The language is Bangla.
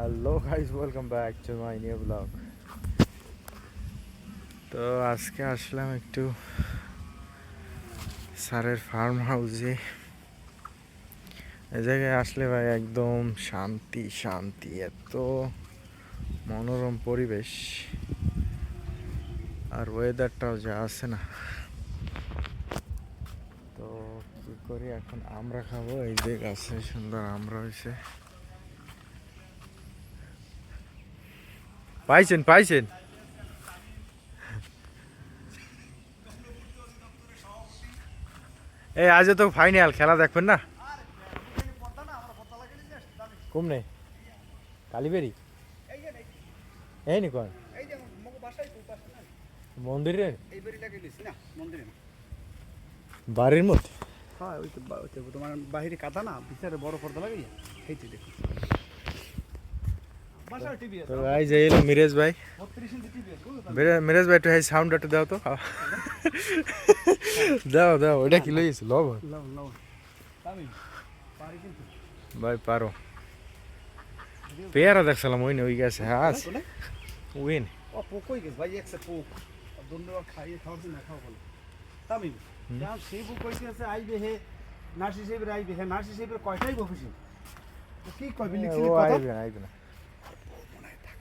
Hello guys, welcome back to my new blog. তো আজকে আসলাম একটু স্যারের ফার্ম হাউসে। এই জায়গায় আসলে ভাই একদম শান্তি শান্তি, এত মনোরম পরিবেশ আর ওয়েদারটাও যা আছে না। তো কি করি এখন, আমরা খাবো। এই যে গাছে সুন্দর আমরা হয়েছে, পাইছেন পাইছেন। এই আজও তো ফাইনাল, খেলা দেখবেন না? কমনে কালীবেরি এই নি কন মন্দিরের বাড়ির মধ্যে। হ্যাঁ ওই তো তোমার বাহিরে কাঁথা না, ভিতরে বড় পর্দা লাগাই এই তো দেখো বাসার টিভি তো আছে ভাই যে এলো মিরাজ ভাই। 32 ইঞ্চি টিভি আছে বুঝছো? মিরাজ ভাই একটু সাউন্ড একটু দাও তো। দাও দাও, ওটা কি লইছে লব লাও লাও আমি পারি কিন্তু ভাই পারো। পেয়ারা দেখছিলাম ওই ওই গেছে। হ্যাঁ কোনে উইন ও পোকই গেছে ভাই, একসে পোক দন্ডবা খাইয়ে খাওয়ার দিন না খাও বলে তামিম কারণ সেই বুক কইতে আছে আইবে হে নার্সি সাহেবের আইবে হে নার্সি সাহেবের কয়টাই অফিসে তো কি কইবি লিখছিলি ও কথা আইবে না আইবে না।